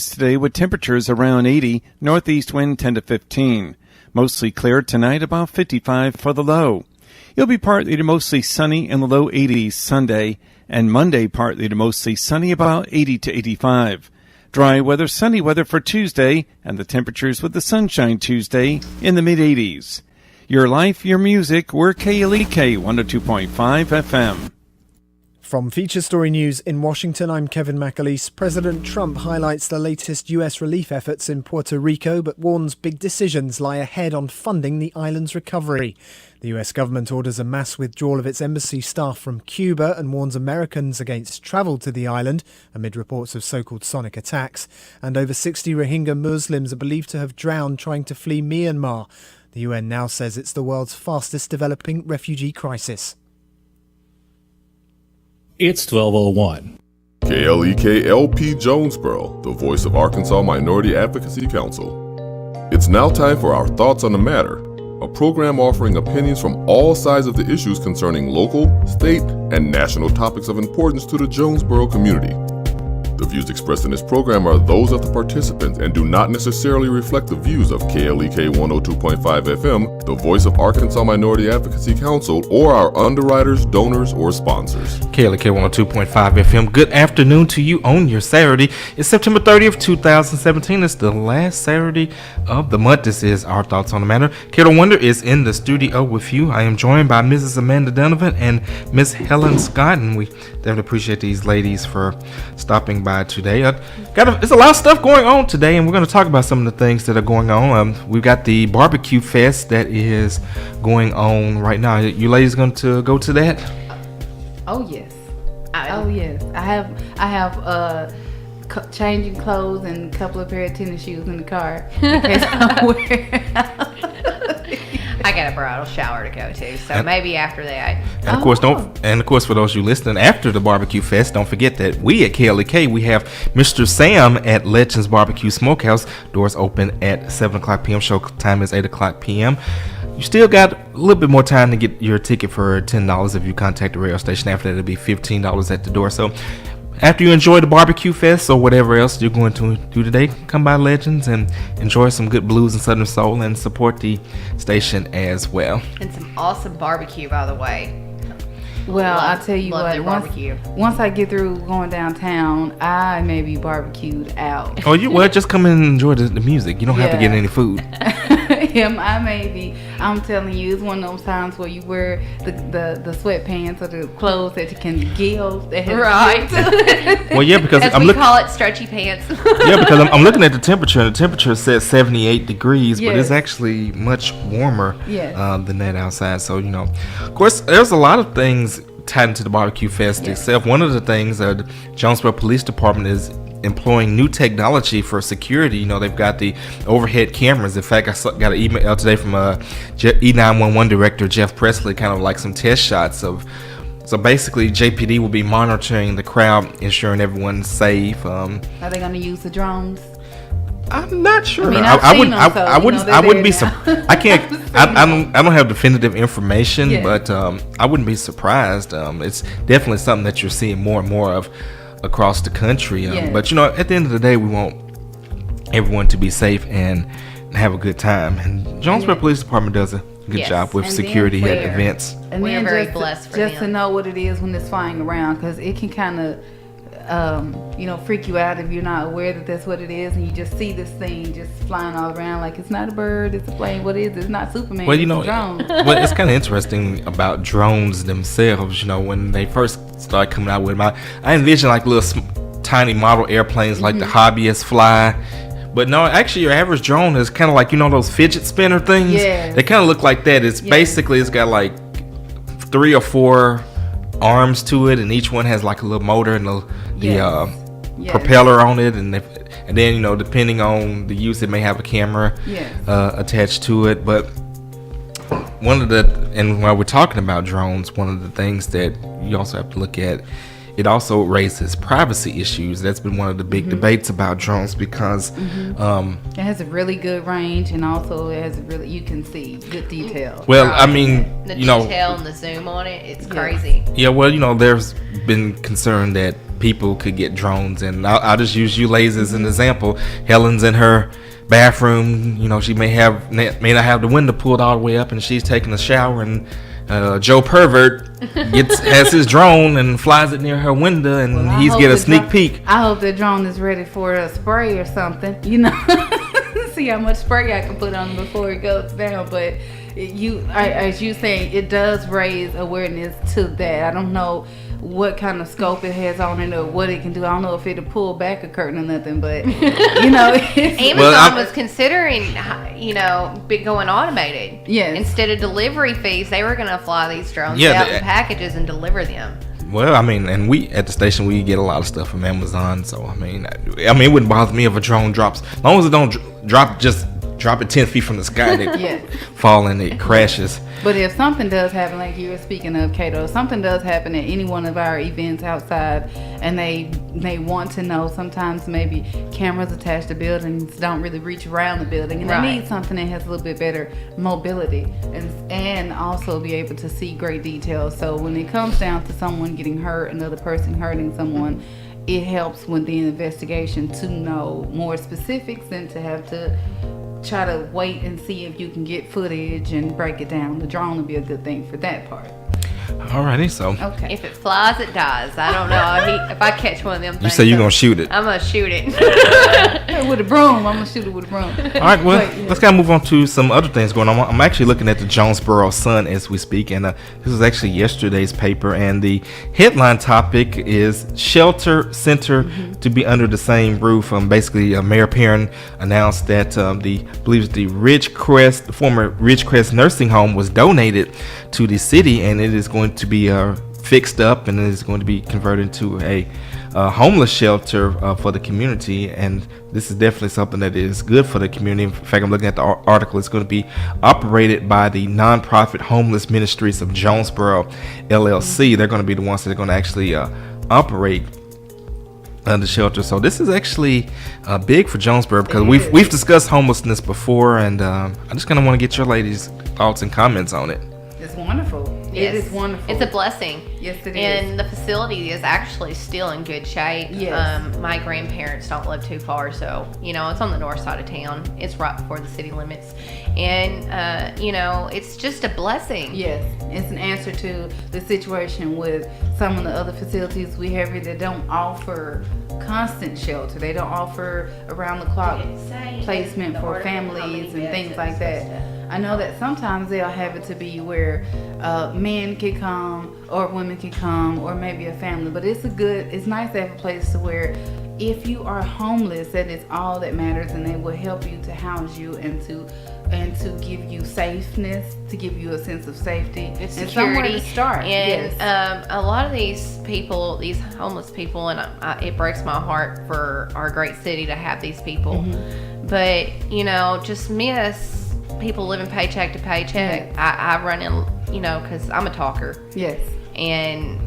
Today with temperatures around 80, northeast wind 10 to 15. Mostly clear tonight, about 55 for the low. It'll be partly to mostly sunny in the low 80s Sunday, and Monday partly to mostly sunny, about 80 to 85. Dry weather, sunny weather for Tuesday, and the temperatures with the sunshine Tuesday in the mid-80s. Your life, your music, we're KLEK 102.5 FM. From Feature Story News in Washington, I'm Kevin McAleese. President Trump highlights the latest U.S. relief efforts in Puerto Rico, but warns big decisions lie ahead on funding the island's recovery. The U.S. government orders a mass withdrawal of its embassy staff from Cuba and warns Americans against travel to the island amid reports of so-called sonic attacks. And over 60 Rohingya Muslims are believed to have drowned trying to flee Myanmar. The UN now says it's the world's fastest developing refugee crisis. It's 12:01. KLEK LP Jonesboro, the voice of Arkansas Minority Advocacy Council. It's now time for Our Thoughts on the Matter, a program offering opinions from all sides of the issues concerning local, state, and national topics of importance to the Jonesboro community. The views expressed in this program are those of the participants and do not necessarily reflect the views of KLEK 102.5 FM, the voice of Arkansas Minority Advocacy Council, or our underwriters, donors, or sponsors. KLEK 102.5 FM, good afternoon to you on your Saturday. It's September 30th, 2017. It's the last Saturday of the month. This is Our Thoughts on the Matter. Kato Wonder is in the studio with you. I am joined by Mrs. Amanda Donovan and Miss Helen Scott, and we definitely appreciate these ladies for stopping by today. There's a lot of stuff going on today, and we're going to talk about some of the things that are going on. We've got the barbecue fest that is going on right now. You ladies going to go to that? Oh yes. Yes. I have changing clothes and a couple of pair of tennis shoes in the car in case I wear. I got a bridal shower to go to, so maybe after that. And of course, for those of you listening, after the barbecue fest, don't forget that we at KLEK, we have Mr. Sam at Legends Barbecue Smokehouse. Doors open at 7 o'clock p.m. Show time is 8 o'clock p.m. You still got a little bit more time to get your ticket for $10 if you contact the radio station. After that, it'll be $15 at the door. So after you enjoy the barbecue fest or whatever else you're going to do today, come by Legends and enjoy some good blues and Southern soul and support the station as well. And some awesome barbecue, by the way. Well, I'll tell you what, once I get through going downtown, I may be barbecued out. Oh, just come and enjoy the music. You don't have to get any food. I may be. I'm telling you, it's one of those times where you wear the sweatpants or the clothes that you can give. Right. Well, yeah, because we call it stretchy pants. Yeah, because I'm looking at the temperature, and the temperature says 78 degrees, but it's actually much warmer than that outside. So, of course, there's a lot of things tied into the barbecue fest itself. One of the things the Jonesboro Police Department is employing new technology for security. They've got the overhead cameras. In fact, I got an email today from E911 director Jeff Presley, kind of like some test shots of. So basically, JPD will be monitoring the crowd, ensuring everyone's safe. Are they going to use the drones? I'm not sure. I wouldn't be surprised. I can't. I don't have definitive information, but I wouldn't be surprised. It's definitely something that you're seeing more and more of across the country. But at the end of the day, we want everyone to be safe and have a good time. And Jonesboro Police Department does a good job with security at events. And we're very blessed for just them. to know what it is when it's flying around, because it can kind of freak you out if you're not aware that that's what it is, and you just see this thing just flying all around like it's not a bird, it's a plane. What is it? It's not Superman. Well, it's a drone. Well, it's kind of interesting about drones themselves. When they first started coming out with them, I envisioned like little tiny model airplanes like the hobbyists fly. But no, actually, your average drone is kind of like those fidget spinner things. Yeah, they kind of look like that. It's basically it's got like 3 or 4 arms to it, and each one has like a little motor and the propeller on it, and then depending on the use, it may have a camera attached to it. But while we're talking about drones, one of the things that you also have to look at it also raises privacy issues. That's been one of the big debates about drones because it has a really good range, and also it has you can see good detail. Well, I mean, The you know, detail and the zoom on it, it's crazy. yeah, well, you know, there's been concern that people could get drones, and I'll just use you ladies as an example. Helen's in her bathroom, you know, she may not have the window pulled all the way up, and she's taking a shower, and Joe Pervert has his drone and flies it near her window, and he's get a sneak peek. I hope the drone is ready for a spray or something, you know. See how much spray I can put on it before it goes down. But as you saying, it does raise awareness to that. I don't know what kind of scope it has on it or what it can do. I don't know if it'll pull back a curtain or nothing, but you know. Amazon was considering, you know, going automated. Yes. Instead of delivery fees, they were going to fly these drones out in packages and deliver them. Well, I mean, and we at the station we get a lot of stuff from Amazon, so I mean, it wouldn't bother me if a drone drops, as long as it don't drop it 10 feet from the sky and it fall and it crashes. But if something does happen, like you were speaking of, Cato, if something does happen at any one of our events outside, and they want to know, sometimes maybe cameras attached to buildings don't really reach around the building, and they need something that has a little bit better mobility and also be able to see great details. So when it comes down to someone getting hurt, another person hurting someone, it helps with the investigation to know more specifics than to have to try to wait and see if you can get footage and break it down. The drone would be a good thing for that part. Alrighty, so Okay. If it flies, it dies. I don't know. If I catch one of them things, you say you're gonna shoot it. I'm going to shoot it. With a broom. I'm going to shoot it with a broom. All right, well, let's kind of move on to some other things going on. I'm actually looking at the Jonesboro Sun as we speak, and this is actually yesterday's paper, and the headline topic is Shelter Center to be under the same roof. Basically, Mayor Perrin announced that the former Ridgecrest Nursing Home was donated to the city, and it is going to be fixed up, and it is going to be converted into a homeless shelter for the community. And this is definitely something that is good for the community. In fact, I'm looking at the article. It's going to be operated by the nonprofit Homeless Ministries of Jonesboro LLC. They're going to be the ones that are going to actually operate the shelter. So this is actually big for Jonesboro, because we've discussed homelessness before, and I just kind of want to get your ladies' thoughts and comments on it. It's wonderful. Yes. It is wonderful. It's a blessing. Yes, it is. And the facility is actually still in good shape. Yes. My grandparents don't live too far, so, you know, it's on the north side of town. It's right before the city limits. And, you know, it's just a blessing. Yes. It's an answer to the situation with some of the other facilities we have here that don't offer constant shelter. They don't offer around-the-clock placement for families and things like that. I know that sometimes they'll have it to be where men can come or women can come, or maybe a family, but it's nice to have a place to where if you are homeless, that is all that matters, and they will help you to house you and to give you safeness, to give you a sense of safety and somewhere to start. And a lot of these people, these homeless people, and it breaks my heart for our great city to have these people, but, you know, just miss people living paycheck to paycheck. I run in, you know, because I'm a talker. Yes. And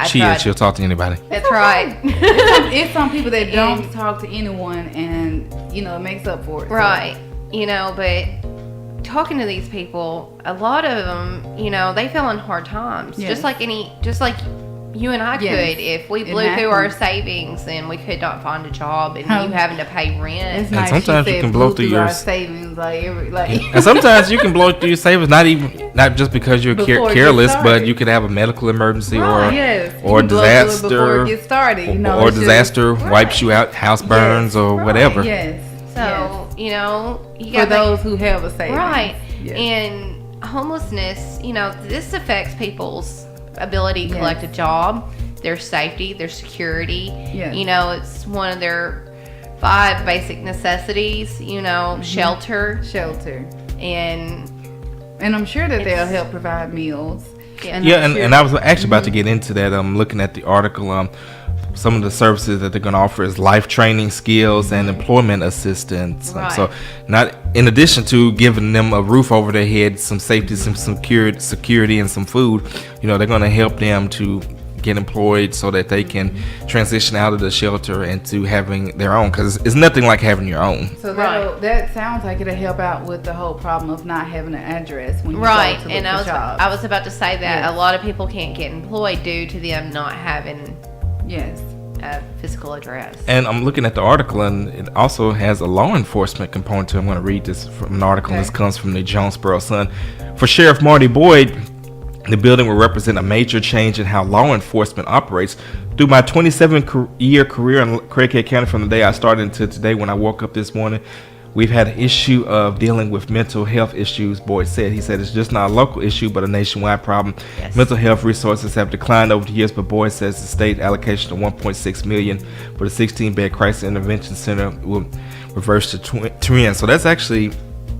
she'll talk to anybody. That's right. It's some people that don't talk to anyone, and, you know, it makes up for it. Right. So. You know, but talking to these people, a lot of them, you know, they fell in hard times. Yes. Just like you and I could, if we blew through our savings and we could not find a job, and you having to pay rent. It's nice. Sometimes you can blow through your savings, and sometimes you can blow through your savings, not just because you're careless, but you could have a medical emergency or disaster before it gets started, you know, or disaster wipes you out, house burns or whatever. Yes. So you know, for those who have a savings, right? Yes. And homelessness, you know, this affects people's ability to collect a job, their safety, their security. Yes. You know, it's one of their 5 basic necessities, you know, shelter. And I'm sure that they'll help provide meals. And I was actually about to get into that. I'm looking at the article. Some of the services that they're going to offer is life training skills and employment assistance. Right. So, not in addition to giving them a roof over their head, some safety, some security, and some food, you know, they're going to help them to get employed so that they can transition out of the shelter into having their own, because it's nothing like having your own. So that sounds like it'll help out with the whole problem of not having an address when you Right, go to and look for jobs. I was about to say that a lot of people can't get employed due to them not having a physical address. And I'm looking at the article, and it also has a law enforcement component to it. I'm going to read this from an article. This comes from the Jonesboro Sun. For Sheriff Marty Boyd, the building will represent a major change in how law enforcement operates. Through my 27-year career in Craighead County, from the day I started until today when I woke up this morning, we've had an issue of dealing with mental health issues, Boyd said. He said it's just not a local issue, but a nationwide problem. Yes. Mental health resources have declined over the years, but Boyd says the state allocation of $1.6 million for the 16-bed crisis intervention center will reverse the trend. So that's actually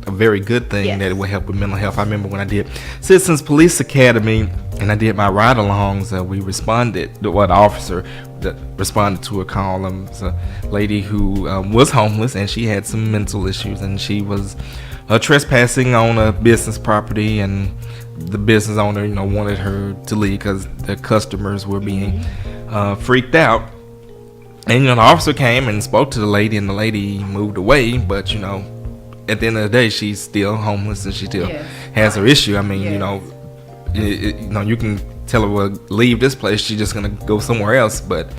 a very good thing, that it will help with mental health. I remember when I did Citizens Police Academy and I did my ride-alongs, we responded, the officer that responded to a call. It was a lady who was homeless, and she had some mental issues, and she was trespassing on a business property, and the business owner, wanted her to leave because the customers were being freaked out. And the officer came and spoke to the lady, and the lady moved away, but at the end of the day, she's still homeless and she still has her issue. I mean, you can tell her, well, leave this place. She's just gonna go somewhere else. But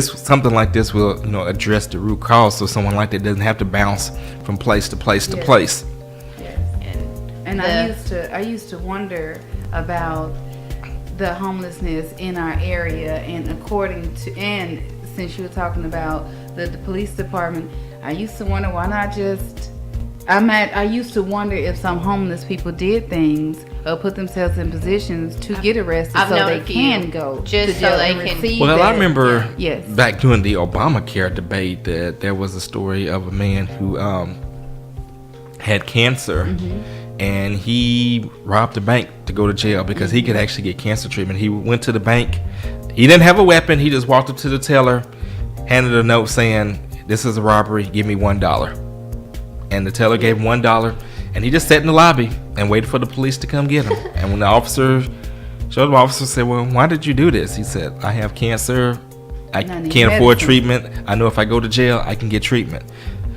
something like this will, address the root cause, so someone like that doesn't have to bounce from place to place to place. And I used to wonder about the homelessness in our area, and since you were talking about the police department, I used to wonder why not just. I used to wonder if some homeless people did things or put themselves in positions to get arrested so they can go just to jail so they and can. receive Well, I remember back during the Obamacare debate that there was a story of a man who had cancer, and he robbed a bank to go to jail because he could actually get cancer treatment. He went to the bank. He didn't have a weapon. He just walked up to the teller, handed a note saying, "This is a robbery. Give me $1." And the teller gave him $1, and he just sat in the lobby and waited for the police to come get him. And when the officer showed up, the officer said, "Well, why did you do this?" He said, "I have cancer. I can't afford treatment. I know if I go to jail, I can get treatment."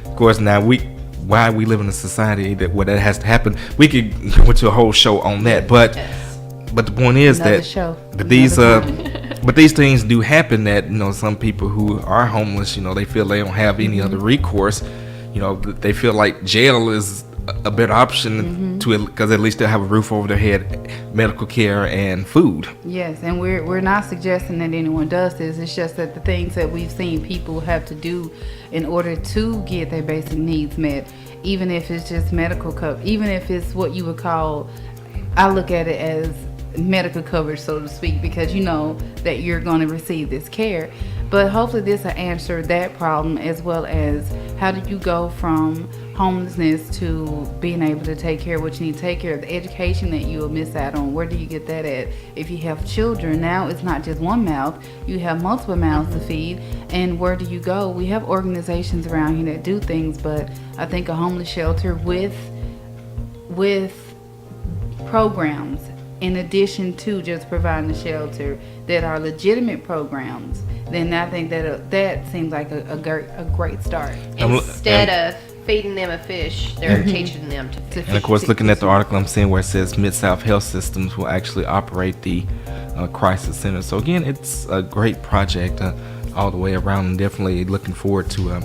Of course, now why we live in a society where that has to happen. We could go into a whole show on that, but the point is but these things do happen. That some people who are homeless, they feel they don't have any other recourse. They feel like jail is a better option because at least they'll have a roof over their head, medical care, and food. Yes, and we're not suggesting that anyone does this. It's just that the things that we've seen people have to do in order to get their basic needs met, even if it's just medical coverage, even if it's what you would call, I look at it as medical coverage, so to speak, because that you're going to receive this care. But hopefully this will answer that problem, as well as how do you go from homelessness to being able to take care of what you need to take care of, the education that you will miss out on. Where do you get that at? If you have children, now it's not just one mouth, you have multiple mouths to feed. And where do you go? We have organizations around here that do things, but I think a homeless shelter with programs in addition to just providing the shelter that are legitimate programs, then I think that seems like a great start. Instead of feeding them a fish, they're teaching them to fish. And of course, looking at the article, I'm seeing where it says Mid-South Health Systems will actually operate the crisis center. So again, it's a great project all the way around, and definitely looking forward to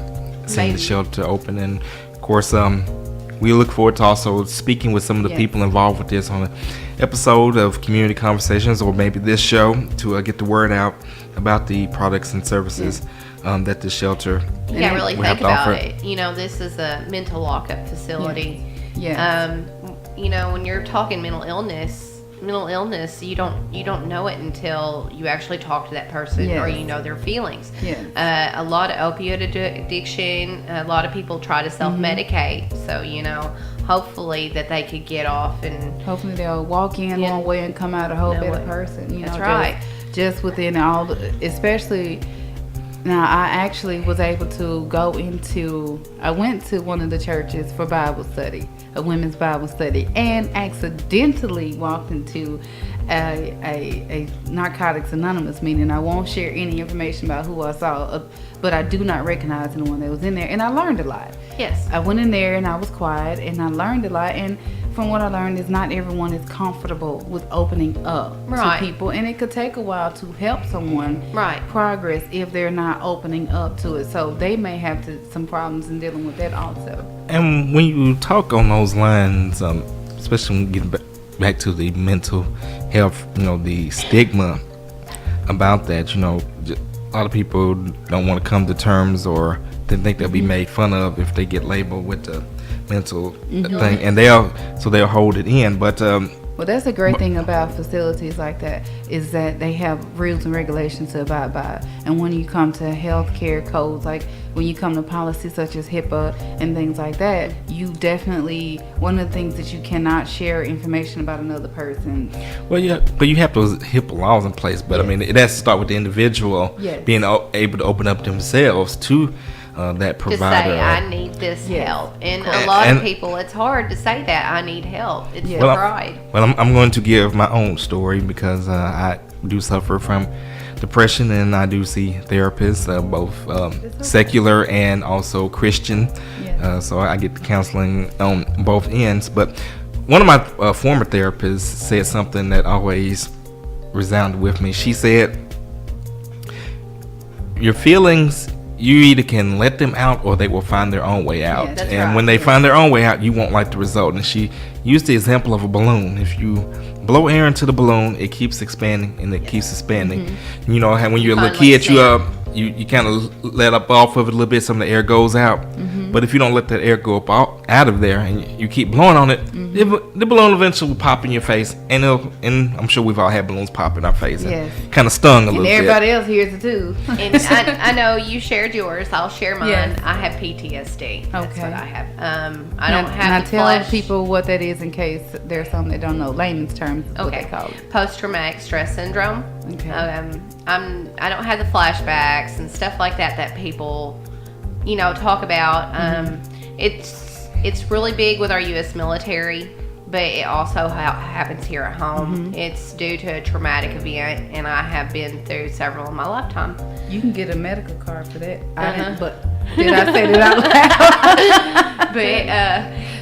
seeing the shelter open. And of course, we look forward to also speaking with some of the people involved with this on an episode of Community Conversations, or maybe this show, to get the word out about the products and services that the shelter you can't really think about it. This is a mental lockup facility. When you're talking mental illness, you don't know it until you actually talk to that person or their feelings. A lot of opioid addiction, a lot of people try to self-medicate, so hopefully that they could get off, and hopefully they'll walk in one way and come out a whole better person. That's right. Just within all, especially now, I actually was able to I went to one of the churches for Bible study a women's Bible study and accidentally walked into a Narcotics Anonymous meeting. I won't share any information about who I saw, but I do not recognize anyone that was in there, and I learned a lot. Yes. I went in there and I was quiet and I learned a lot, and from what I learned is not everyone is comfortable with opening up to people, and it could take a while to help someone progress if they're not opening up to it. So they may have some problems in dealing with that also. And when you talk on those lines, especially when getting back to the mental health, the stigma about that, a lot of people don't want to come to terms, or they think they'll be made fun of if they get labeled with the mental thing, and they'll hold it in. But well, that's a great thing about facilities like that, is that they have rules and regulations to abide by. And when you come to healthcare codes, like when you come to policies such as HIPAA and things like that, you definitely, one of the things that you cannot share information about another person. Well, yeah, but you have those HIPAA laws in place. But I mean, it has to start with the individual being able to open up themselves to that provider. To say, I need this help. And a lot of people, it's hard to say that, I need help. It's the pride. I'm going to give my own story, because I do suffer from depression, and I do see therapists, both secular and also Christian. So I get counseling on both ends. But one of my former therapists said something that always resounded with me. She said, your feelings, you either can let them out or they will find their own way out. And when they find their own way out, you won't like the result. And she used the example of a balloon. If you blow air into the balloon, it keeps expanding and it keeps expanding. You know, when you're a little kid, you kind of let up off of it a little bit, some of the air goes out. But if you don't let that air go up out of there and you keep blowing on it, the balloon eventually will pop in your face, and I'm sure we've all had balloons pop in our face and kind of stung a little bit. And everybody else hears it too. And I know you shared yours. I'll share mine. I have PTSD. That's what I have. I don't have the tell people what that is in case there's some that don't know layman's terms. What they call it. Post-traumatic stress syndrome. Okay. I don't have the flashbacks and stuff like that people, talk about. It's really big with our U.S. military, but it also happens here at home. It's due to a traumatic event, and I have been through several in my lifetime. You can get a medical card for that. But did I say that out loud? But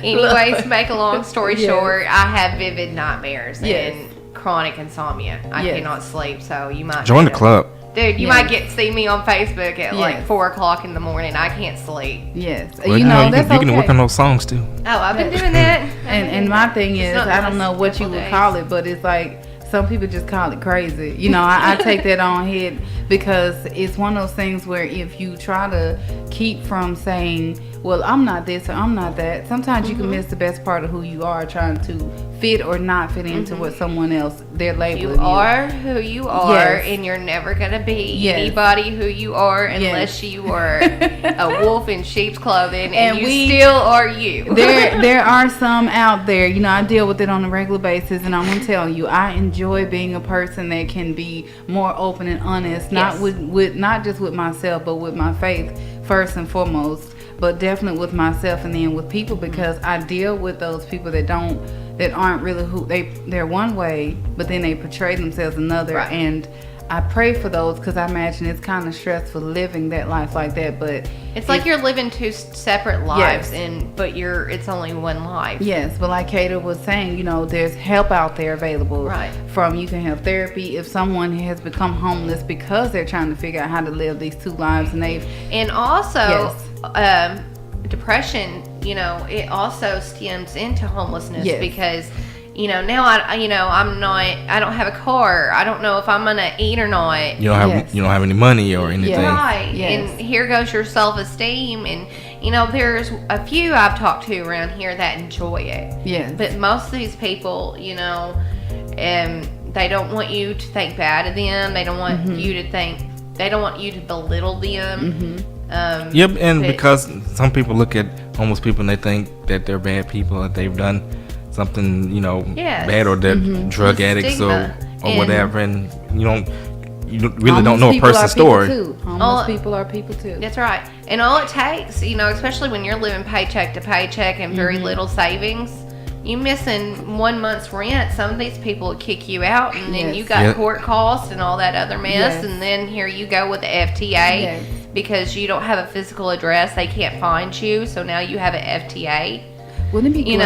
anyways, to make a long story short, I have vivid nightmares and chronic insomnia. I cannot sleep, so you might join the club. Dude, you might see me on Facebook at like 4 o'clock in the morning. I can't sleep. Yes. Well, that's you can work on those songs too. Oh, I've been doing that. And my thing is, I don't know what you would call it, but it's like some people just call it crazy. I take that on head, because it's one of those things where if you try to keep from saying, well, I'm not this or I'm not that, sometimes you can miss the best part of who you are, trying to fit or not fit into what someone else, they're labeling you. You are who you are, and you're never going to be anybody who you are unless you are a wolf in sheep's clothing, and you still are you. There are some out there, I deal with it on a regular basis, and I'm going to tell you, I enjoy being a person that can be more open and honest, not not just with myself, but with my faith first and foremost, but definitely with myself and then with people, because I deal with those people that aren't really who they're one way, but then they portray themselves another. And I pray for those, because I imagine it's kind of stressful living that life like that. But it's like you're living two separate lives, but it's only one life. Yes, but like Kata was saying, there's help out there available. Right. You can have therapy if someone has become homeless because they're trying to figure out how to live these two lives, and also depression. It also stems into homelessness because. Now I don't have a car. I don't know if I'm gonna eat or not. You don't have any money or anything. Right. Yes. And here goes your self-esteem, and there's a few I've talked to around here that enjoy it. Yeah. But most of these people, they don't want you to think bad of them. They don't want you to they don't want you to belittle them. Because some people look at homeless people and they think that they're bad people, that they've done something bad, or they're drug addicts or whatever, and you really don't know a person's story. Homeless people are people too. That's right. And all it takes, especially when you're living paycheck to paycheck and very little savings, you missing 1 month's rent, some of these people will kick you out, and then you got court costs and all that other mess, and then here you go with the FTA because you don't have a physical address. They can't find you, so now you have an FTA. Wouldn't it be great?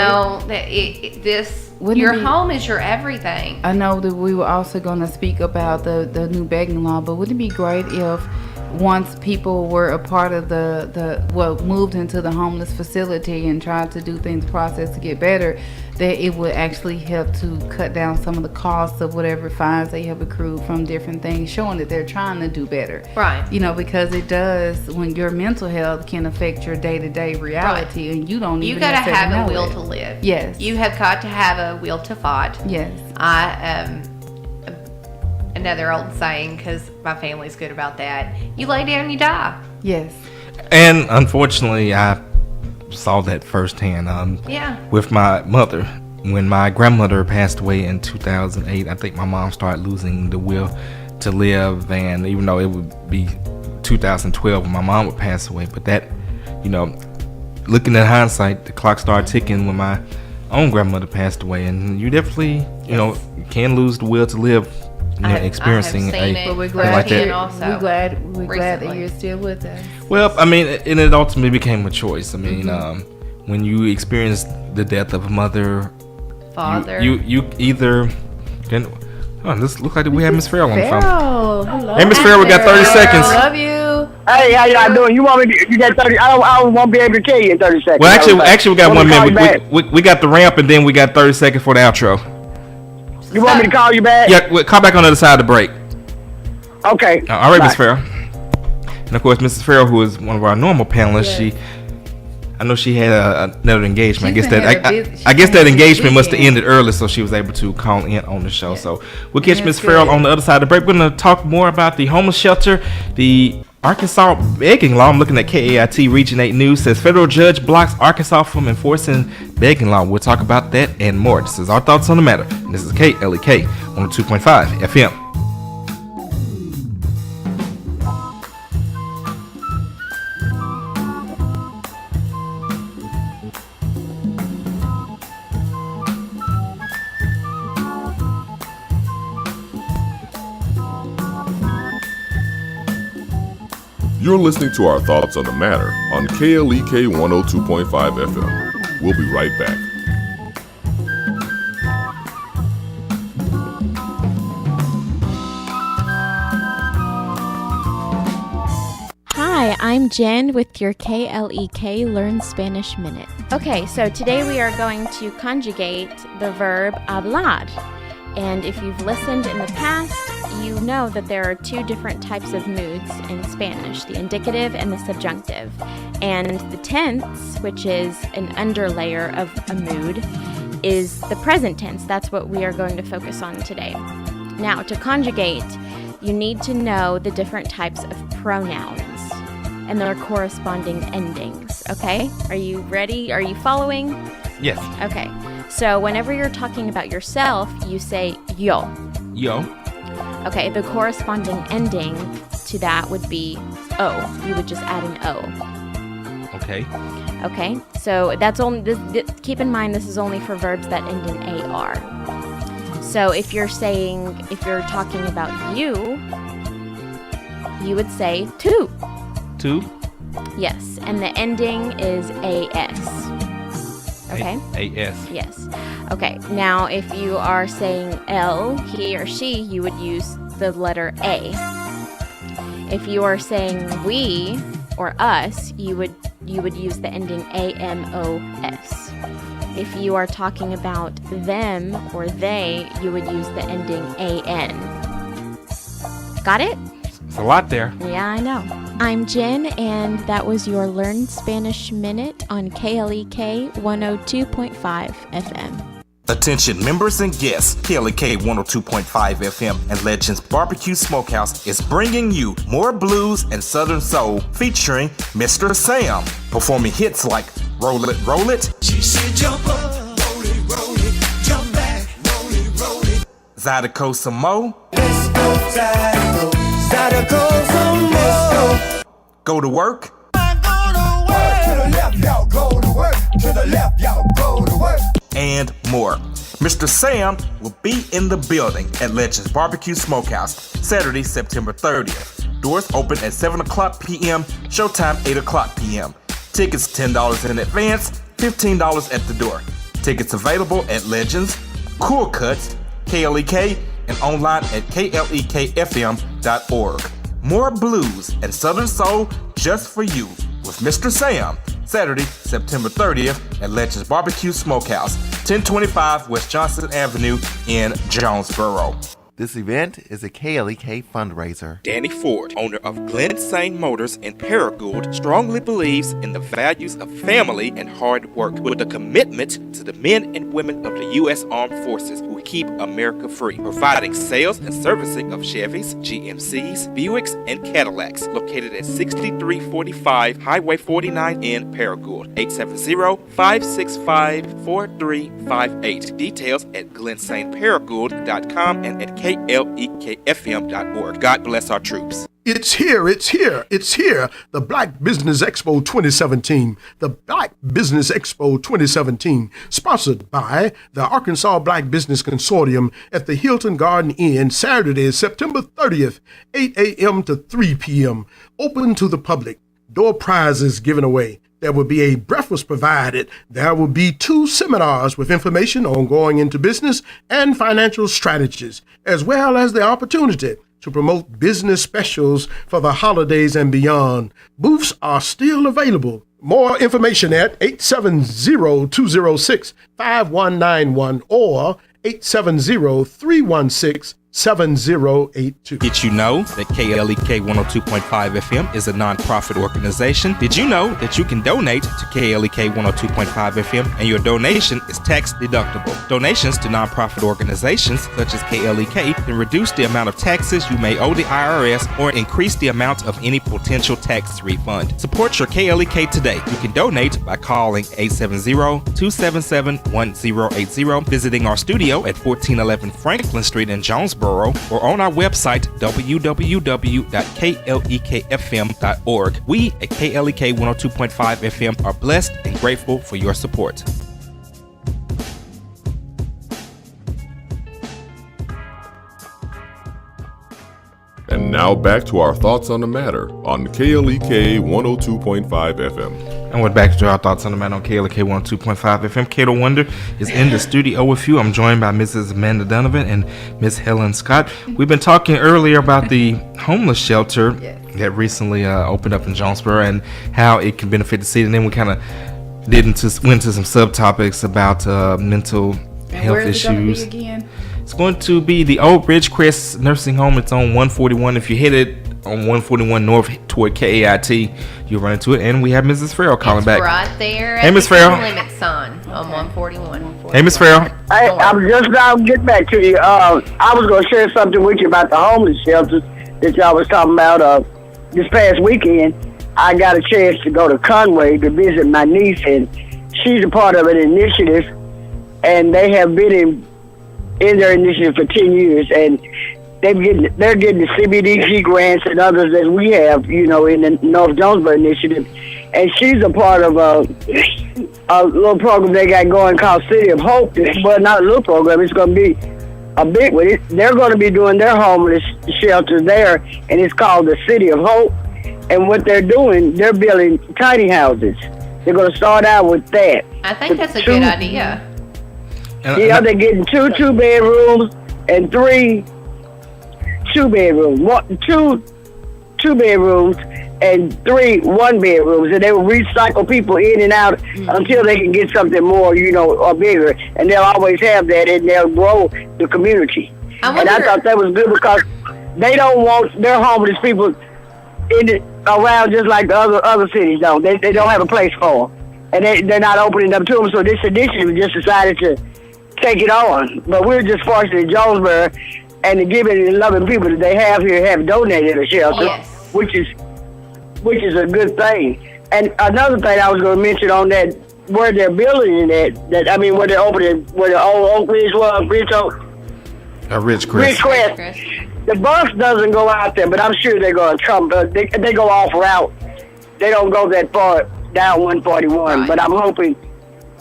Your home is your everything. I know that we were also going to speak about the new begging law, but wouldn't it be great if once people were a part of moved into the homeless facility and tried to do things process to get better, that it would actually help to cut down some of the costs of whatever fines they have accrued from different things, showing that they're trying to do better. Right. Because it does, when your mental health can affect your day-to-day reality, and you don't even got to have a will to live. Yes. You have got to have a will to fight. Yes. Another old saying, because my family's good about that. You lay down, you die. Yes. And unfortunately, I saw that firsthand. With my mother. When my grandmother passed away in 2008, I think my mom started losing the will to live. And even though it would be 2012 when my mom would pass away, but that, looking at hindsight, the clock started ticking when my own grandmother passed away. And you definitely, can lose the will to live. Experiencing but we're glad like that. We're glad that you're still with us. Well, and it ultimately became a choice. When you experience the death of a mother, father, you either can. Oh, this looks like we have Miss Farrell on the phone. Hello. Hey, Miss Farrell, we got 30 seconds. Love you. Hey, how y'all doing? You want me? You got 30? I won't be able to tell you in 30 seconds. Well, actually, we got 1 minute. We got the ramp, and then we got 30 seconds for the outro. You want me to call you back? Yeah, we'll call back on the other side of the break. Okay. All right, Miss Farrell. And of course, Mrs. Farrell, who is one of our normal panelists, I know she had another engagement. I guess that engagement must have ended early, so she was able to call in on the show. So we'll catch Miss Farrell on the other side of the break. We're going to talk more about the homeless shelter, the Arkansas begging law. I'm looking at KAIT Region 8 News. Says federal judge blocks Arkansas from enforcing begging law. We'll talk about that and more. This is Our Thoughts on the Matter. And this is KLEK 102.5 FM. You're listening to Our Thoughts on the Matter on KLEK 102.5 FM. We'll be right back. Hi, I'm Jen with your KLEK Learn Spanish Minute. Okay, so today we are going to conjugate the verb hablar. And if you've listened in the past, you know that there are two different types of moods in Spanish, the indicative and the subjunctive. And the tense, which is an underlayer of a mood, is the present tense. That's what we are going to focus on today. Now, to conjugate, you need to know the different types of pronouns and their corresponding endings, okay? Are you ready? Are you following? Yes. Okay. So whenever you're talking about yourself, you say yo. Yo. Okay, the corresponding ending to that would be O. You would just add an O. Okay. Okay, so that's only, keep in mind this is only for verbs that end in AR. So if you're talking about you would say tu. Tu? Yes, and the ending is AS. Okay? A-S. Yes. Okay, now if you are saying L, he or she, you would use the letter A. If you are saying we or us, you would use the ending AMOS. If you are talking about them or they, you would use the ending AN. Got it? It's a lot there. Yeah, I know. I'm Jen, and that was your Learn Spanish Minute on KLEK 102.5 FM. Attention members and guests, KLEK 102.5 FM and Legends Barbecue Smokehouse is bringing you more blues and southern soul featuring Mr. Sam, performing hits like Roll It, Roll It. She said jump up, roll it, jump back, roll it. Zydeco some more. Let's go, Zydeco. Zydeco some more. Go to work. To the left, y'all go to work. To the left, y'all go to work. And more. Mr. Sam will be in the building at Legends Barbecue Smokehouse Saturday, September 30th. Doors open at 7 o'clock p.m., showtime 8 o'clock p.m. Tickets $10 in advance, $15 at the door. Tickets available at Legends, Cool Cuts, KLEK, and online at klekfm.org. More blues and Southern Soul just for you with Mr. Sam, Saturday, September 30th at Legends Barbecue Smokehouse, 1025 West Johnson Avenue in Jonesboro. This event is a KLEK fundraiser. Danny Ford, owner of Glen Saint Motors in Paragould, strongly believes in the values of family and hard work with a commitment to the men and women of the U.S. Armed Forces who keep America free, providing sales and servicing of Chevys, GMCs, Buicks, and Cadillacs, located at 6345 Highway 49 in Paragould, 870-565-4358. Details at glensaintparagould.com and at klekfm.org. God bless our troops. It's here. The Black Business Expo 2017. The Black Business Expo 2017, sponsored by the Arkansas Black Business Consortium at the Hilton Garden Inn, Saturday, September 30th, 8 a.m. to 3 p.m. Open to the public. Door prizes given away. There will be a breakfast provided. There will be 2 seminars with information on going into business and financial strategies, as well as the opportunity to promote business specials for the holidays and beyond. Booths are still available. More information at 870-206-5191 or 870-316-7082. Did you know that KLEK 102.5 FM is a non-profit organization? Did you know that you can donate to KLEK 102.5 FM and your donation is tax deductible? Donations to non-profit organizations such as KLEK can reduce the amount of taxes you may owe the IRS or increase the amount of any potential tax refund. Support your KLEK today. You can donate by calling 870-277-1080, visiting our studio at 1411 Franklin Street in Jonesboro, or on our website, www.klekfm.org. We at KLEK 102.5 FM are blessed and grateful for your support. And now back to our thoughts on the matter on KLEK 102.5 FM. And we're back to our thoughts on the matter on KLEK 102.5 FM. Kato Wonder is in the studio with you. I'm joined by Mrs. Amanda Donovan and Miss Helen Scott. We've been talking earlier about the homeless shelter that recently opened up in Jonesboro and how it can benefit the city. And then we kind of went into some subtopics about mental health issues. It's going to be the Old Ridgecrest Nursing Home. It's on 141. If you hit it on 141 north toward KAIT, you'll run into it. And we have Mrs. Farrell calling back. Right there. Hey, Miss Farrell. Limit sign on 141. Hey, Miss Farrell. Hey, I'm just about to get back to you. I was going to share something with you about the homeless shelters that y'all was talking about. This past weekend, I got a chance to go to Conway to visit my niece, and she's a part of an initiative, and they have been in their initiative for 10 years, and they're getting the CBDG grants and others that we have, in the North Jonesboro initiative. And she's a part of a little program they got going called City of Hope. Well, not a little program, it's going to be a big one. They're going to be doing their homeless shelter there, and it's called the City of Hope. And what they're doing, they're building tiny houses. They're going to start out with that. I think that's a good idea. Yeah, they're getting 2 2-bedrooms and 3 2-bedrooms. 2 2-bedrooms and 3 1-bedrooms, and they will recycle people in and out until they can get something more, or bigger. And they'll always have that, and they'll grow the community. And I thought that was good because they don't want their homeless people around just like the other cities don't. They don't have a place for them, and they're not opening up to them. So this initiative just decided to take it on. But we're just fortunate in Jonesboro, and the giving and loving people that they have here have donated a shelter, which is a good thing. And another thing I was going to mention on that, where they're building it where they're opening, where the old Oak Ridge was, Bridge Oak. Ridgecrest. The bus doesn't go out there, but I'm sure they're going to Trump. They go off route. They don't go that far down 141, but I'm hoping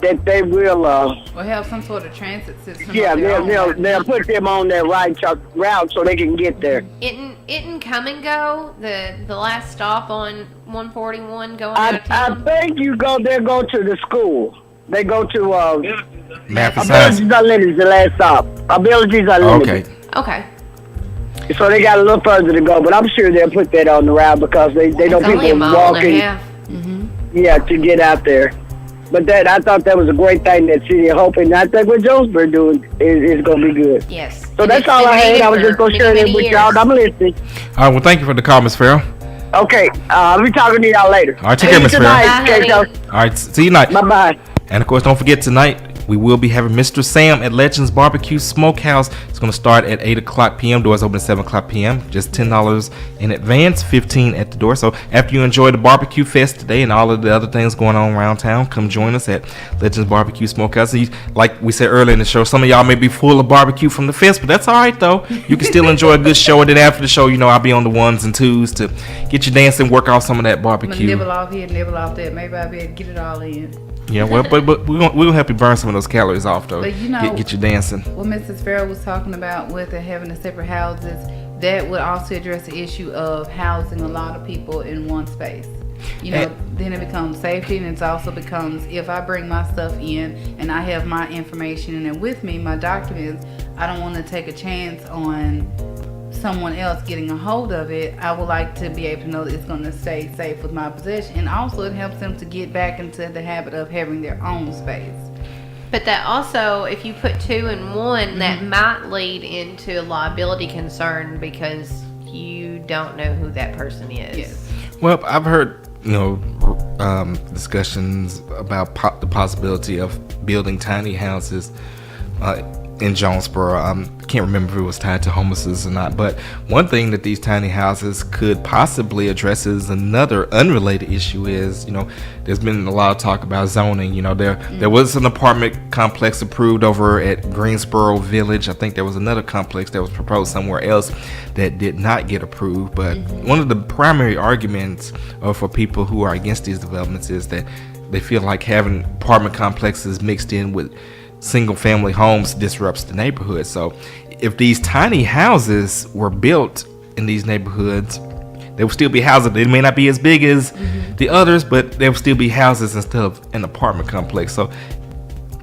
that they will. Or have some sort of transit system. Yeah, they'll put them on that right route so they can get there. Isn't Come and Go the last stop on 141 going out of town? I think they go to the school. They go to Abilities Unlimited is the last stop. Abilities Unlimited. Okay. So they got a little further to go, but I'm sure they'll put that on the route because they know people walking. Yeah, to get out there. But I thought that was a great thing that city hoping. I think what Jonesboro doing is going to be good. Yes. So that's all I had. I was just going to share that with y'all. I'm listening. All right, well, thank you for the call, Miss Farrell. Okay, I'll be talking to y'all later. All right, take care, Miss Farrell. All right, see you tonight. Bye-bye. And, of course, don't forget tonight, we will be having Mr. Sam at Legends Barbecue Smokehouse. It's going to start at 8 o'clock p.m. Doors open at 7 o'clock p.m. Just $10 in advance, $15 at the door. So after you enjoy the barbecue fest today and all of the other things going on around town, come join us at Legends Barbecue Smokehouse. And like we said earlier in the show, some of y'all may be full of barbecue from the fest, but that's all right, though. You can still enjoy a good show. And then after the show, I'll be on the ones and twos to get you dancing, work off some of that barbecue. Nibble off here, nibble off there. Maybe I'll be able to get it all in. Yeah, well, but we're gonna help you burn some of those calories off, though. But get you dancing. What Mrs. Farrell was talking about with having the separate houses, that would also address the issue of housing a lot of people in one space. Then it becomes safety, and it also becomes, if I bring my stuff in and I have my information and with me, my documents, I don't want to take a chance on someone else getting a hold of it. I would like to be able to know that it's going to stay safe with my possession, and also it helps them to get back into the habit of having their own space. But that also, if you put two in one, that might lead into a liability concern because you don't know who that person is. Yes. Well, I've heard discussions about the possibility of building tiny houses in Jonesboro. I can't remember if it was tied to homelessness or not, but one thing that these tiny houses could possibly address is another unrelated issue is, there's been a lot of talk about zoning. There was an apartment complex approved over at Greensboro Village. I think there was another complex that was proposed somewhere else that did not get approved, but one of the primary arguments for people who are against these developments is that they feel like having apartment complexes mixed in with single family homes disrupts the neighborhood. So if these tiny houses were built in these neighborhoods, they would still be houses. They may not be as big as the others, but they would still be houses instead of an apartment complex. So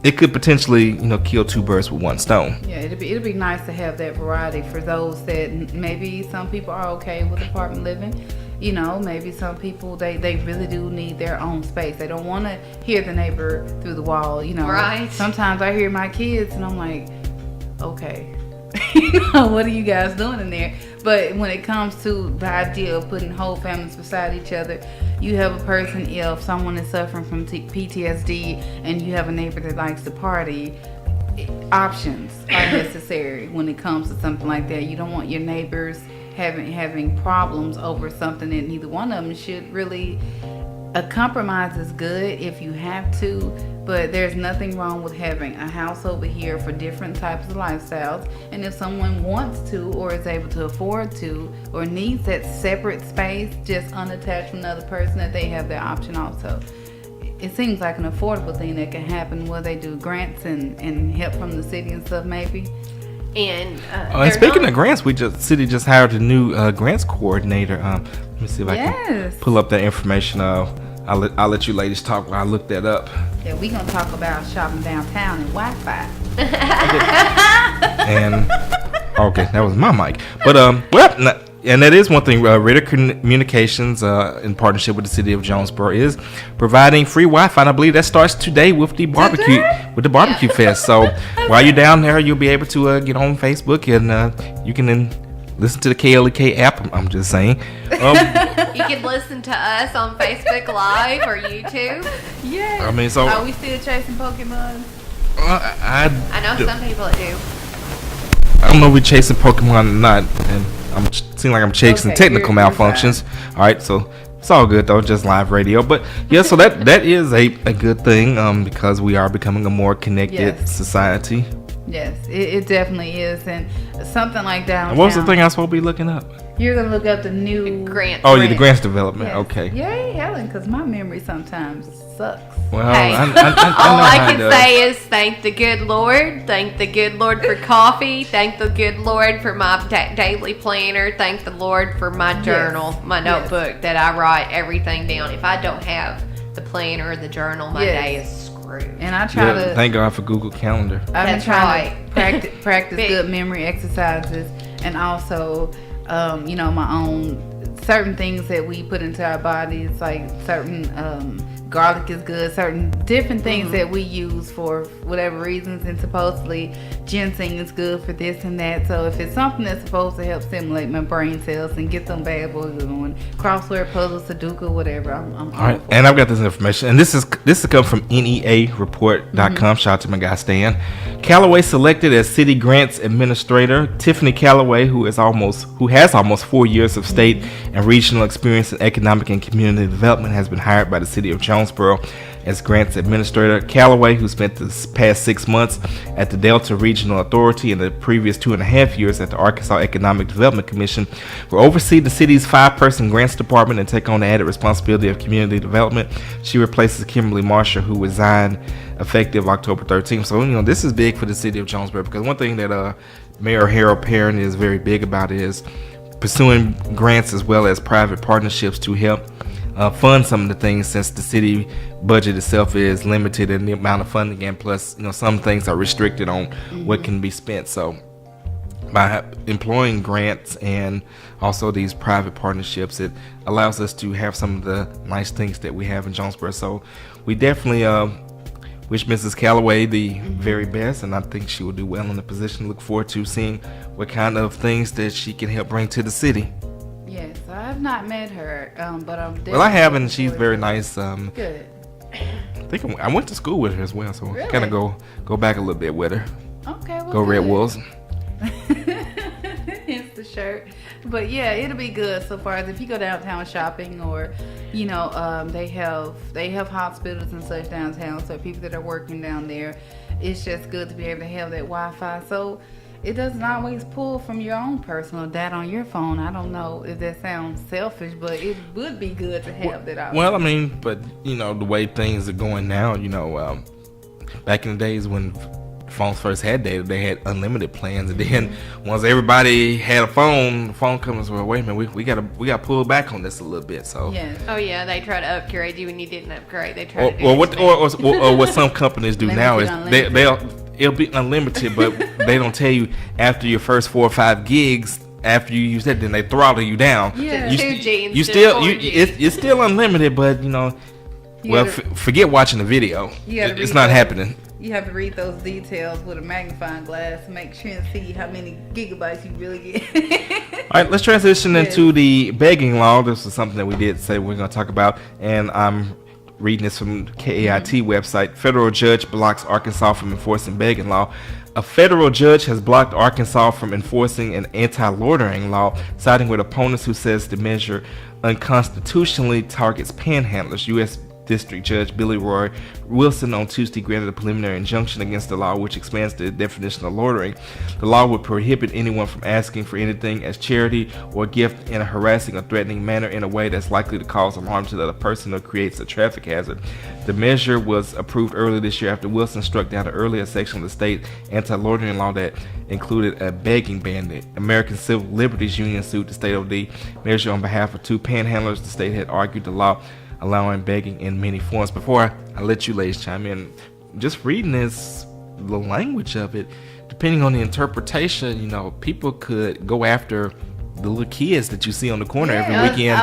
it could potentially, kill two birds with one stone. Yeah, it'd be nice to have that variety for those that maybe some people are okay with apartment living. Maybe some people, they really do need their own space. They don't want to hear the neighbor through the wall, Right. Sometimes I hear my kids and I'm like, okay, what are you guys doing in there? But when it comes to the idea of putting whole families beside each other, you have a person, if someone is suffering from PTSD and you have a neighbor that likes to party, options are necessary when it comes to something like that. You don't want your neighbors having problems over something that neither one of them should really. A compromise is good if you have to, but there's nothing wrong with having a house over here for different types of lifestyles. And if someone wants to or is able to afford to or needs that separate space just unattached from another person, that they have their option also. It seems like an affordable thing that can happen where they do grants and help from the city and stuff maybe. And speaking of grants, city just hired a new grants coordinator. Let me see if I can pull up that information. I'll let you ladies talk while I look that up. Yeah, we gonna talk about shopping downtown and Wi-Fi. And okay, that was my mic. But and that is one thing. Ritter Communications, in partnership with the city of Jonesboro, is providing free Wi-Fi. And I believe that starts today with the barbecue fest. So while you're down there, you'll be able to get on Facebook and you can then listen to the KLEK app. I'm just saying. You can listen to us on Facebook Live or YouTube. Yeah. I mean, so are we still chasing Pokemon? I know some people that do. I don't know if we're chasing Pokemon or not, and seem like I'm chasing technical malfunctions. All right, so it's all good though, just live radio. But yeah, so that is a good thing because we are becoming a more connected society. Yes, it definitely is, and something like downtown. What's the thing I'm supposed to be looking up? You're gonna look up the new grant. Oh, yeah, the grants development. Yes. Okay. Yay, Helen, because my memory sometimes sucks. Well, Hey, all I can say is thank the good Lord. Thank the good Lord for coffee. Thank the good Lord for my daily planner. Thank the Lord for my journal, my notebook that I write everything down. If I don't have the planner or the journal, my day is screwed. And I try to thank God for Google Calendar. I've been trying to practice good memory exercises, and also, my own certain things that we put into our bodies, like certain garlic is good, certain different things that we use for whatever reasons, and supposedly ginseng is good for this and that. So if it's something that's supposed to help stimulate my brain cells and get them bad boys going, crossword puzzles, Sudoku, whatever, I'm all right. And I've got this information, and this is come from NEAreport.com. Shout out to my guy Stan. Callaway selected as city grants administrator. Tiffany Callaway, who has almost 4 years of state and regional experience in economic and community development, has been hired by the city of Jonesboro as grants administrator. Callaway, who spent the past 6 months at the Delta Regional Authority and the previous 2.5 years at the Arkansas Economic Development Commission, will oversee the city's 5-person grants department and take on the added responsibility of community development. She replaces Kimberly Marshall, who resigned effective October 13th. So, this is big for the city of Jonesboro, because one thing that Mayor Harold Perrin is very big about is pursuing grants as well as private partnerships to help fund some of the things, since the city budget itself is limited in the amount of funding, and plus some things are restricted on what can be spent. So by employing grants and also these private partnerships, it allows us to have some of the nice things that we have in Jonesboro. So we definitely wish Mrs. Callaway the very best, and I think she will do well in the position. Look forward to seeing what kind of things that she can help bring to the city. Yes, I have not met her, but I'm definitely. Well, I have, and she's very nice. Good. I think I went to school with her as well, so Really? kind of go back a little bit with her. Okay, well, go Red good. Wolves. Hence the shirt. But yeah, it'll be good so far as if you go downtown shopping, or they have hospitals and such downtown, so people that are working down there, it's just good to be able to have that Wi-Fi, so it doesn't always pull from your own personal data on your phone. I don't know if that sounds selfish, but it would be good to have that option. Well, I mean, but the way things are going now, back in the days when phones first had data, they had unlimited plans, and then once everybody had a phone, the phone comes, well, wait a minute, we gotta pull back on this a little bit. So they try to upgrade you when you didn't upgrade. They try to or what some companies do now is it'll be unlimited, but they don't tell you after your first 4 or 5 gigs. After you use that, then they throttle you down. Yeah, it's still unlimited, but forget watching the video. It's not happening. You have to read those details with a magnifying glass to make sure and see how many gigabytes you really get. All right, let's transition into the begging law. This is something that we did say we're going to talk about, and I'm reading this from the KAIT website. Federal judge blocks Arkansas from enforcing begging law. A federal judge has blocked Arkansas from enforcing an anti-loitering law, siding with opponents who says the measure unconstitutionally targets panhandlers. U.S. District Judge Billy Roy Wilson on Tuesday granted a preliminary injunction against the law, which expands the definition of loitering. The law would prohibit anyone from asking for anything as charity or gift in a harassing or threatening manner in a way that's likely to cause alarm to the other person or creates a traffic hazard. The measure was approved earlier this year after Wilson struck down an earlier section of the state anti-loitering law that included a begging ban. The American Civil Liberties Union sued the state of the measure on behalf of 2 panhandlers. The state had argued the law allowing begging in many forms. Before I let you ladies chime in, just reading this, the language of it, depending on the interpretation, people could go after the little kids that you see on the corner every weekend,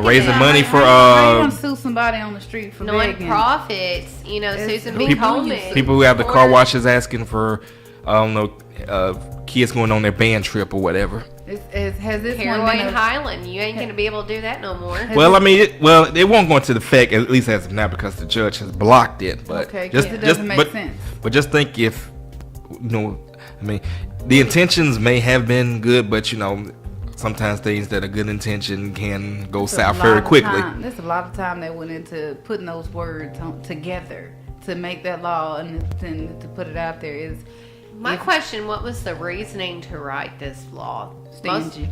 raising money for. How you gonna sue somebody on the street for begging? Non-profits, Susan B. Coleman. People who have the car washes asking for, kids going on their band trip or whatever. Has this Caraway and Highland? You ain't gonna be able to do that no more. Well, I mean, it won't go into the effect, at least as of now, because the judge has blocked it. But it doesn't make sense. But just think if, the intentions may have been good, but sometimes things that are good intention can go south very quickly. There's a lot of time that went into putting those words together to make that law and to put it out there. My question, what was the reasoning to write this law? Stingy.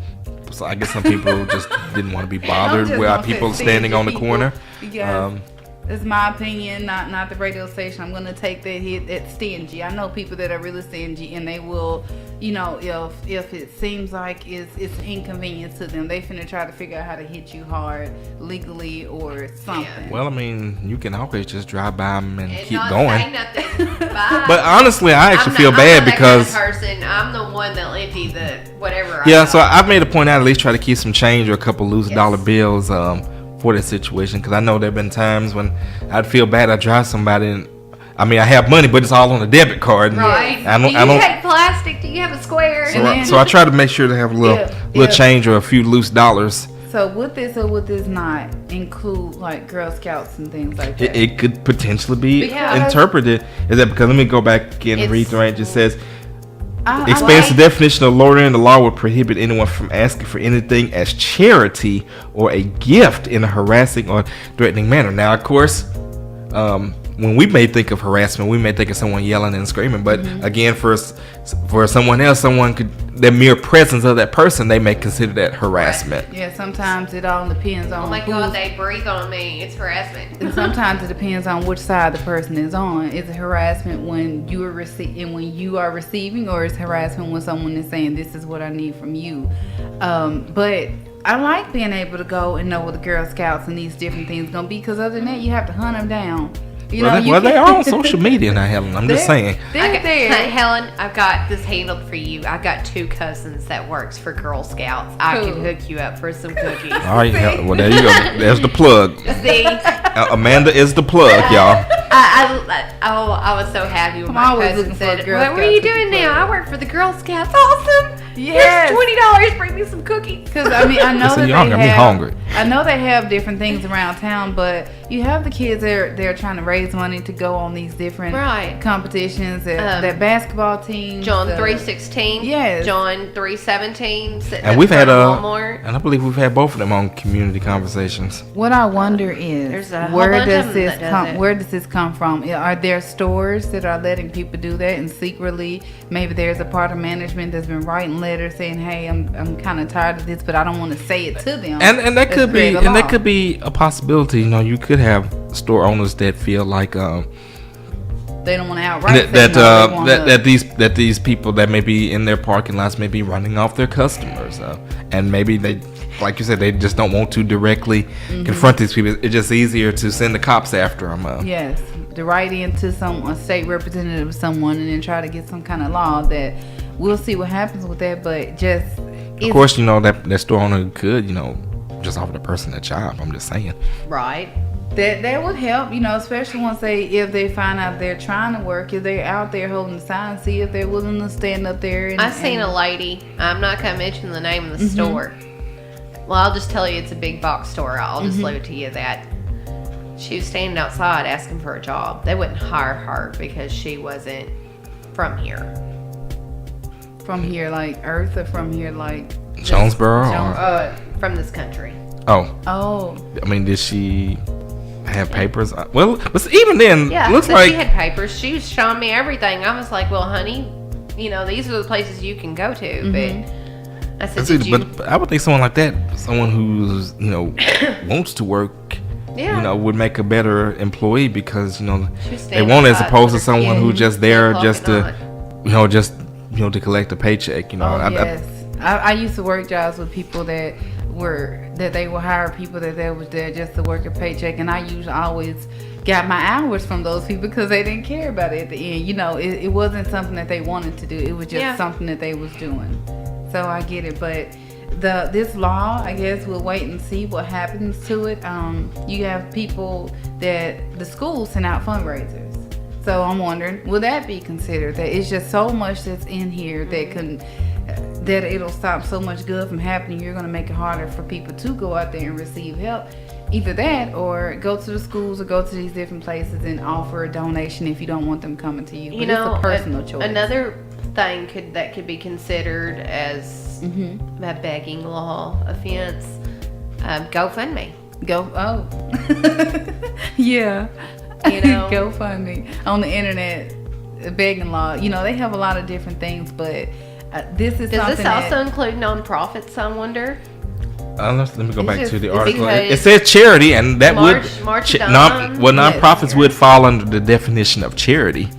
So I guess some people just didn't want to be bothered with people standing on the corner. Yeah. It's my opinion, not the radio station. I'm gonna take that hit at stingy. I know people that are really stingy, and they will, if it seems like it's an inconvenience to them, they finna try to figure out how to hit you hard legally or something. Yeah. Well, I mean, you can always just drive by them and keep not going. Say nothing. Bye. But honestly, I actually feel bad because kind of person. I'm the one that'll empty the whatever. Yeah, so I've made a point out at least try to keep some change or a couple loose dollar bills. For that situation, because I know there have been times when I'd feel bad. I drive somebody, and I mean I have money, but it's all on a debit card. Right? I don't take plastic? Do you have a square? So I try to make sure to have a little change or a few loose dollars. So would this or would this not include like Girl Scouts and things like that? It could potentially be interpreted. Is that because let me go back and read the right? It just says. Expands the definition of loitering. The law would prohibit anyone from asking for anything as charity or a gift in a harassing or threatening manner. Now, of course, when we may think of harassment, we may think of someone yelling and screaming. But again, for someone else, someone could, the mere presence of that person, they may consider that harassment. Right. Yeah, sometimes it all depends on. Oh my God, they breathe on me. It's harassment. And sometimes it depends on which side the person is on. Is it harassment when you are receiving, or is harassment when someone is saying, "This is what I need from you"? But I like being able to go and know what the Girl Scouts and these different things gonna be, because other than that, you have to hunt them down. They are on social media now, Helen. I'm just saying. Helen, I've got this handled for you. I've got 2 cousins that works for Girl Scouts. I can hook you up for some cookies. All right, well there you go. There's the plug. See, Amanda is the plug, y'all. I was so happy when my cousin said, "What were you doing now?" I work for the Girl Scouts. Awesome. Yes. Here's $20. Bring me some cookies. Because I mean, I know Listen, that y'all got me hungry. I know they have different things around town, but you have the kids they're trying to raise money to go on these different competitions. That basketball team, John 316, yes, John 317, and we've had and I believe we've had both of them on community conversations. What I wonder is where does this come from? Are there stores that are letting people do that, and secretly maybe there's a part of management that's been writing letters saying, "Hey, I'm kind of tired of this, but I don't want to say it to them." And that could be that could be a possibility. You know, you could have store owners that feel like they don't want to outright that these people that may be in their parking lots may be running off their customers, and maybe they, like you said, they just don't want to directly confront these people. It's just easier to send the cops after them. Yes, to write into a state representative of someone and then try to get some kind of law that we'll see what happens with that. But just of course, you know that store owner could, you know, just offer the person a job. I'm just saying. Right. That would help, you know, especially if they find out they're trying to work, if they're out there holding the sign, see if they're willing to stand up there. I seen a lady. I'm not gonna mention the name of the store. Well, I'll just tell you it's a big box store. I'll just leave it to you that she was standing outside asking for a job. They wouldn't hire her because she wasn't from here. From here, like Earth, or from here, like Jonesboro, from this country. Oh. I mean, did she have papers? Well, even then, looks like she had papers. She was showing me everything. I was like, "Well, honey, you know, these are the places you can go to." But I said, but I would think someone like that, someone who's, you know, wants to work, you know, would make a better employee, because, you know, they won't, as opposed to someone who's just there just to, to collect a paycheck. You know. I used to work jobs with people that they would hire people that was there just to work a paycheck, and I usually always got my hours from those people because they didn't care about it at the end. You know, it wasn't something that they wanted to do. It was just something that they was doing. So I get it, but this law, I guess we'll wait and see what happens to it. You have people that the schools send out fundraisers. So I'm wondering, will that be considered? That it's just so much that's in here that it'll stop so much good from happening. You're going to make it harder for people to go out there and receive help. Either that, or go to the schools or go to these different places and offer a donation if you don't want them coming to you. But it's a personal choice. Another thing that could be considered as a begging law offense, GoFundMe. Yeah. You know, GoFundMe on the internet. begging law. You know, they have a lot of different things, but this is Does something this also include nonprofits, I wonder? Let me go back to the article. because It says charity, and that March Dawn. nonprofits would fall under the definition of charity.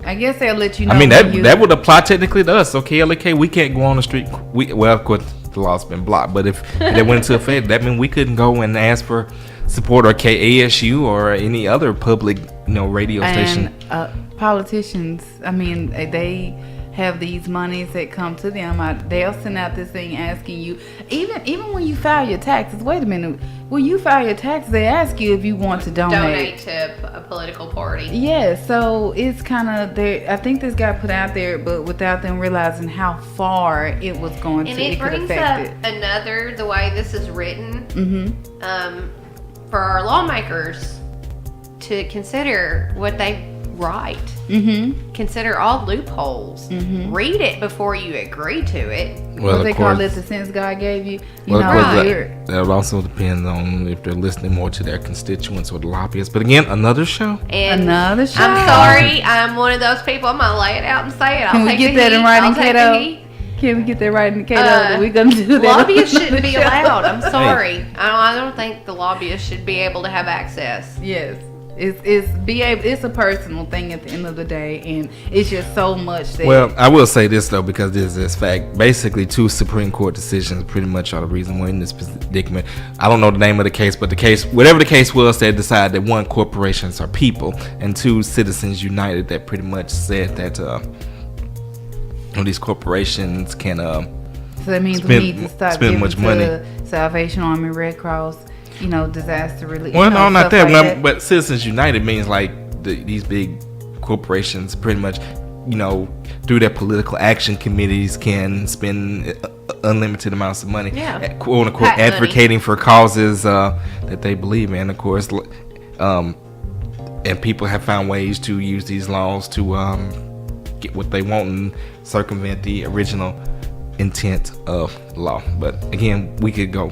I guess they'll let you know. I mean, that would apply technically to us. So KLAK, we can't go on the street. Well, of course, the law's been blocked. But if that went into effect, that means we couldn't go and ask for support or KASU or any other public, radio station. And politicians, I mean, they have these monies that come to them. They'll send out this thing asking you, even when you file your taxes. Wait a minute, when you file your taxes, they ask you if you want to donate to a political party. Yeah, so it's kind of there. I think this got put out there, but without them realizing how far it was going And to, it could brings affect up another, the way this is written, Mm-hmm. for our lawmakers to consider what they write. Mm-hmm. Consider all loopholes. Mm-hmm. Read it before you agree to it. What they call it, the sense God gave you. That also depends on if they're listening more to their constituents or the lobbyists. But again, another show. And another show. I'm sorry, I'm one of those people. I'm gonna lay it out and say it. Can we get that in writing, Kato? Can we get that right in Kato? We're gonna do that. Lobbyists shouldn't be allowed. I'm sorry. I don't think the lobbyists should be able to have access. Yes. It's a personal thing at the end of the day, and it's just so much that. Well, I will say this though, because this is fact. Basically, 2 Supreme Court decisions pretty much are the reason we're in this predicament. I don't know the name of the case, but whatever the case was, they decided that 1, corporations are people, and 2, Citizens United, that pretty much said that these corporations can so that means we need to stop spend giving much to money. Salvation Army, Red Cross. Disaster relief. Well, no, not that. But Citizens United means like these big corporations pretty much, through their political action committees can spend unlimited amounts of money, quote unquote, advocating for causes that they believe in, of course. And people have found ways to use these laws to get what they want and circumvent the original intent of law. But again, we could go.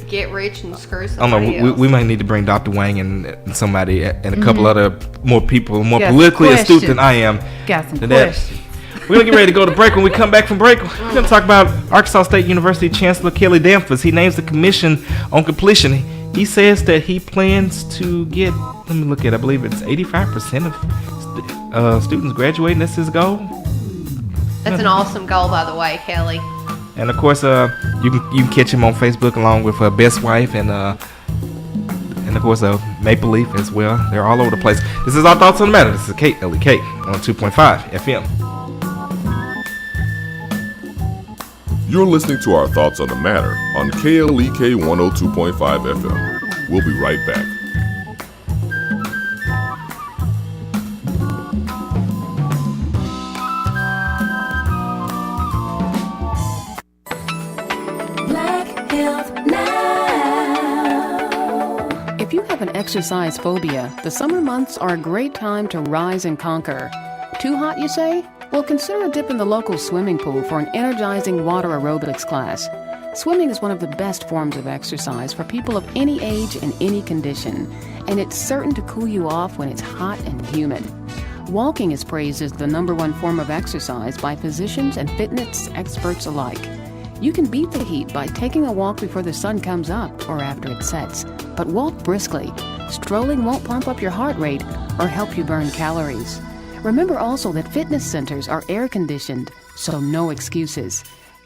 Get rich and screw I somebody don't know. else. We might need to bring Dr. Wang and somebody and a couple other more people, more Got politically astute than I am. Got some questions. We're going to get ready to go to break. When we come back from break, we're going to talk about Arkansas State University Chancellor Kelly Danforth. He names the commission on completion. He says that he plans to get, let me look at it, I believe it's 85% of students graduating. That's his goal. That's an awesome goal, by the way, Kelly. And of course, you can catch him on Facebook along with Best Wife and of course Maple Leaf as well. They're all over the place. This is Our Thoughts on the Matter. This is KLEK on 2.5 FM. You're listening to Our Thoughts on the Matter on KLEK 102.5 FM. We'll be right back. If you have an exercise phobia, the summer months are a great time to rise and conquer. Too hot, you say? Well, consider a dip in the local swimming pool for an energizing water aerobics class. Swimming is one of the best forms of exercise for people of any age and any condition, and it's certain to cool you off when it's hot and humid. Walking is praised as the #1 form of exercise by physicians and fitness experts alike. You can beat the heat by taking a walk before the sun comes up or after it sets, but walk briskly. Strolling won't pump up your heart rate or help you burn calories. Remember also that fitness centers are air-conditioned, so no excuses.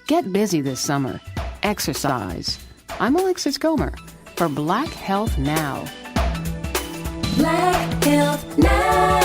Get busy this summer. Exercise. I'm Alexis Gomer for Black Health Now. Black Health Now.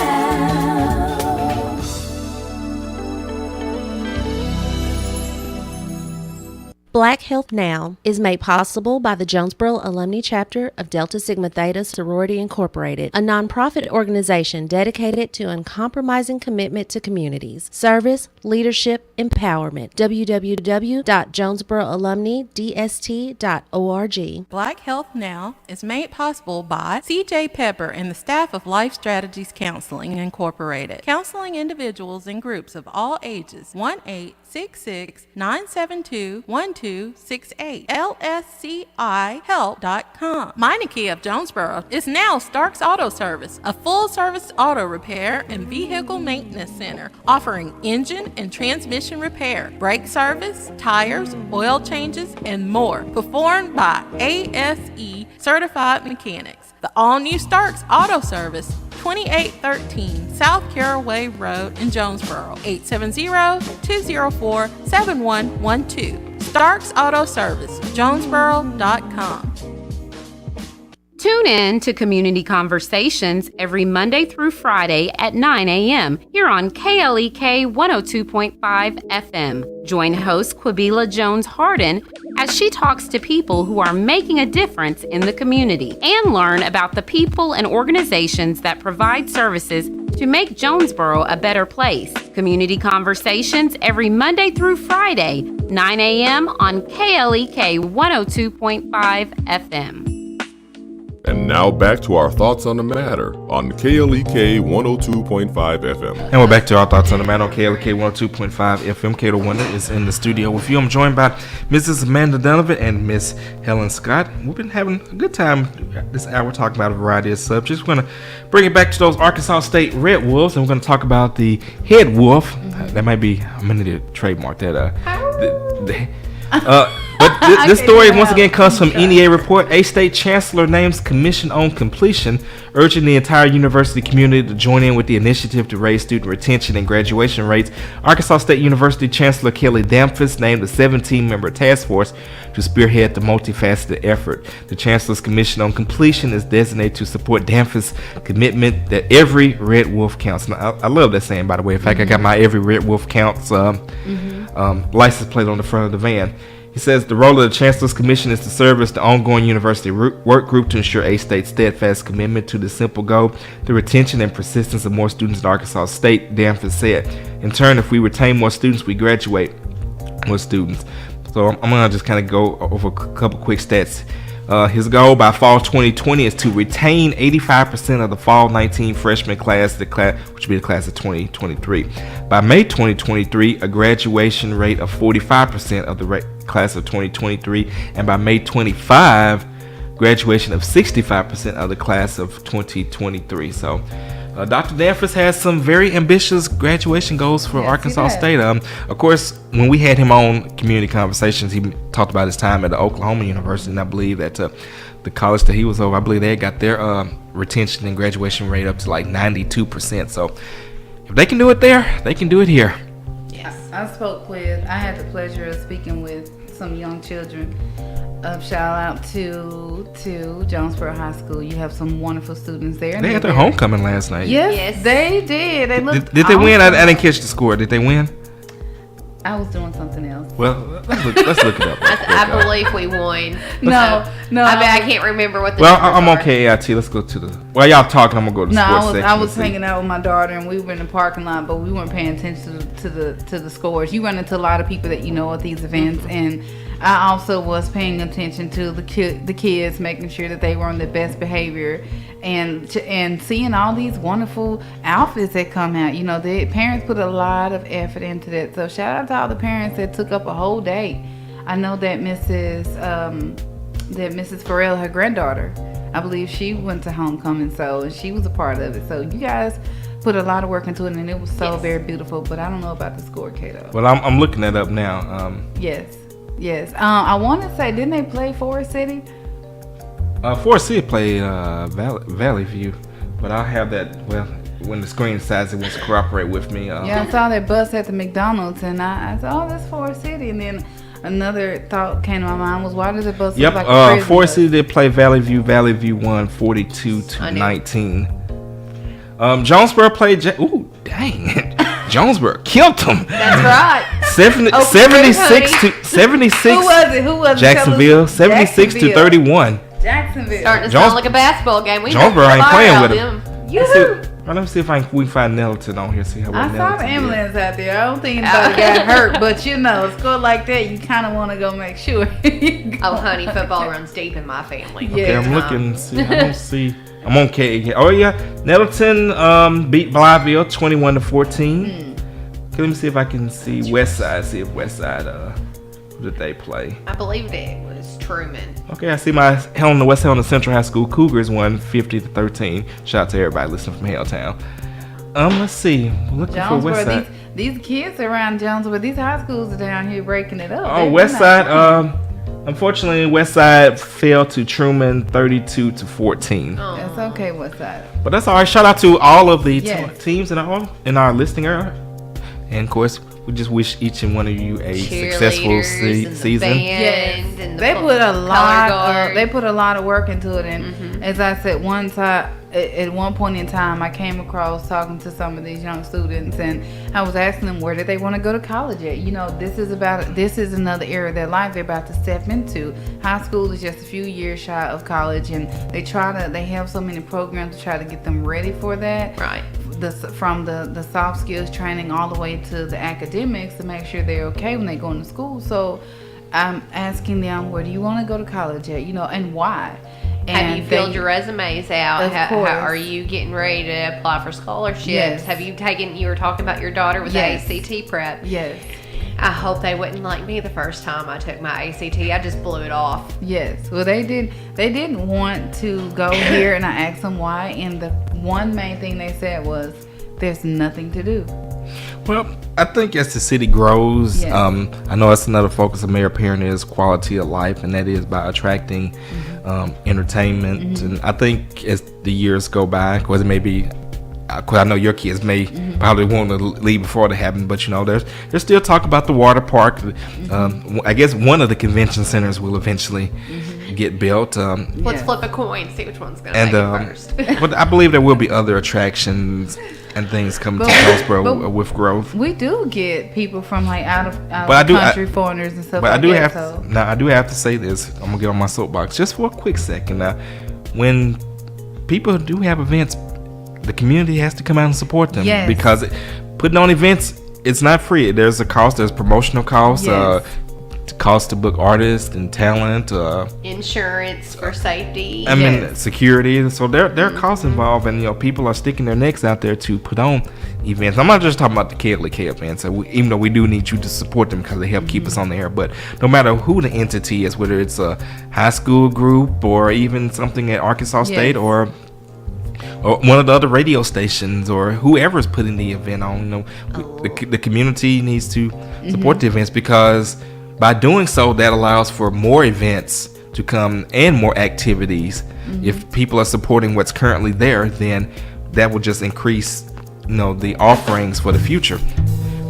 Black Health Now is made possible by the Jonesboro Alumni Chapter of Delta Sigma Theta Sorority Incorporated, a nonprofit organization dedicated to uncompromising commitment to communities, service, leadership, empowerment. www.jonesboroalumnidst.org. Black Health Now is made possible by CJ Pepper and the staff of Life Strategies Counseling Incorporated, counseling individuals and groups of all ages. 1-866-972-12 1268. lscihelp.com. Meineke of Jonesboro is now Starks Auto Service, a full-service auto repair and vehicle maintenance center offering engine and transmission repair, brake service, tires, oil changes, and more, performed by ASE certified mechanics. The all-new Starks Auto Service, 2813 South Caraway Road in Jonesboro, 870-204-7112. Starks Auto Service, Jonesboro.com. Tune in to Community Conversations every Monday through Friday at 9 a.m. here on KLEK 102.5 FM. Join host Quabila Jones-Harden as she talks to people who are making a difference in the community and learn about the people and organizations that provide services to make Jonesboro a better place. Community Conversations every Monday through Friday, 9 a.m. on KLEK 102.5 FM. And now back to our thoughts on the matter on KLEK 102.5 FM. And we're back to our thoughts on the matter on KLEK 102.5 FM. Kato Wonder is in the studio with you. I'm joined by Mrs. Amanda Donovan and Miss Helen Scott. We've been having a good time this hour talking about a variety of subjects. We're going to bring it back to those Arkansas State Red Wolves, and we're going to talk about the head wolf. That might be, I'm going to need to trademark that. But this story once again comes from NEA Report. A state chancellor names commission on completion, urging the entire university community to join in with the initiative to raise student retention and graduation rates. Arkansas State University Chancellor Kelly Damphus named a 17-member task force to spearhead the multifaceted effort. The Chancellor's Commission on Completion is designated to support Damphus' commitment that every Red Wolf counts. Now, I love that saying, by the way. In fact, I got my Every Red Wolf Counts license plate on the front of the van. He says the role of the Chancellor's Commission is to serve as the ongoing university work group to ensure A-State's steadfast commitment to the simple goal, the retention and persistence of more students at Arkansas State, Damphus said. In turn, if we retain more students, we graduate more students. So I'm going to just kind of go over a couple quick stats. His goal by fall 2020 is to retain 85% of the fall 19 freshman class, which will be the class of 2023. By May 2023, a graduation rate of 45% of the class of 2023, and by May 25, graduation of 65% of the class of 2023. So Dr. Damphus has some very ambitious graduation goals for Arkansas State. Of course, when we had him on Community Conversations, he talked about his time at the Oklahoma University, and I believe that the college that he was over, I believe they got their retention and graduation rate up to like 92%. So if they can do it there, they can do it here. Yes, I had the pleasure of speaking with some young children. Shout out to Jonesboro High School. You have some wonderful students there. They had their homecoming last night. Yes, they did. They looked did they win? I didn't catch the score. Did they win? I was doing something else. Well, let's look it up. I believe we won. No. I can't remember what the I'm on KAIT. Let's go to the. While y'all talking, I'm gonna go to the sports section. I was hanging out with my daughter, and we were in the parking lot, but we weren't paying attention to the scores. You run into a lot of people that you know at these events, and I also was paying attention to the kids, making sure that they were on their best behavior, and seeing all these wonderful outfits that come out. You know, the parents put a lot of effort into that. So shout out to all the parents that took up a whole day. I know that Mrs. Farrell, her granddaughter, I believe she went to homecoming, so she was a part of it. So you guys put a lot of work into it, and it was so very beautiful. But I don't know about the score, Kato. Well, I'm looking that up now. Yes. I want to say, didn't they play Forest City? Forest City played Valley View, but I'll have that. Well, when the screen decides it wants to cooperate with me. Yeah, I saw that bus at the McDonald's, and I said, "Oh, that's Forest City." And then another thought came to my mind was, why does the bus look like a prison Forest bus? City did play Valley View. Valley View won 42-19. Jonesboro played. Ooh, dang! Jonesboro killed them. That's right. 76 to 76. Who was it? Jacksonville. 76-31. Jacksonville. Starting to sound like a basketball game. Jonesboro ain't playing with them. Yoo-hoo. Let me see if we can find Nettleton on here. See how I saw the ambulance out there. I don't think anybody got hurt, but a score like that, you kind of want to go make sure. Oh, honey, football runs deep in my family. Okay, I'm looking. See, I don't see. I'm on K. Oh yeah, Nettleton beat Blytheville 21-14. Okay, let me see if I can see Westside. See if Westside Who did they play? I believe it was Truman. Okay, I see my West Helena Central High School Cougars won 50-13. Shout out to everybody listening from Helltown. Let's see. Looking for West Side. These kids around Jonesboro, these high schools are down here breaking it up. Oh, West Side. Unfortunately, West Side fell to Truman 32-14. That's okay, West Side. But that's all right. Shout out to all of the teams in our listing area, and of course, we just wish each and one of you a successful season. Yes. They put a lot. They put a lot of work into it, and as I said, at one point in time, I came across talking to some of these young students, and I was asking them where did they want to go to college at. You know, this is another era of their life they're about to step into. High school is just a few years shy of college, and they have so many programs to try to get them ready for that. Right. From the soft skills training all the way to the academics to make sure they're okay when they go into school. So I'm asking them, where do you want to go to college at? You know, and why? Have you filled your resumes out? How course. are you getting ready to apply for scholarships? Yes. Have you were talking about your daughter with the ACT prep? Yes. I hope they wouldn't like me the first time I took my ACT. I just blew it off. Yes. Well, they didn't want to go here, and I asked them why, and the one main thing they said was, there's nothing to do. Well, I think as the city grows, I know that's another focus of Mayor Perrin is quality of life, and that is by attracting entertainment. And I think as the years go by, because maybe, I know your kids may probably want to leave before it happens, but you know, there's still talk about the water park. I guess one of the convention centers will eventually get built. Let's flip a coin, see which one's going to make it first. But I believe there will be other attractions and things coming to Jonesboro with growth. We do get people from like out of country, foreigners and stuff. But I do have to say this. I'm gonna get on my soapbox just for a quick second. When people do have events, the community has to come out and support them because putting on events, it's not free. There's a cost. There's promotional costs. Cost to book artists and talent, insurance for safety. I mean, security. So there are costs involved, and you know, people are sticking their necks out there to put on events. I'm not just talking about the KLEK events. Even though we do need you to support them because they help keep us on the air, but no matter who the entity is, whether it's a high school group or even something at Arkansas State or one of the other radio stations or whoever's putting the event on, you know, the community needs to support the events because by doing so, that allows for more events to come and more activities. If people are supporting what's currently there, then that will just increase, you know, the offerings for the future.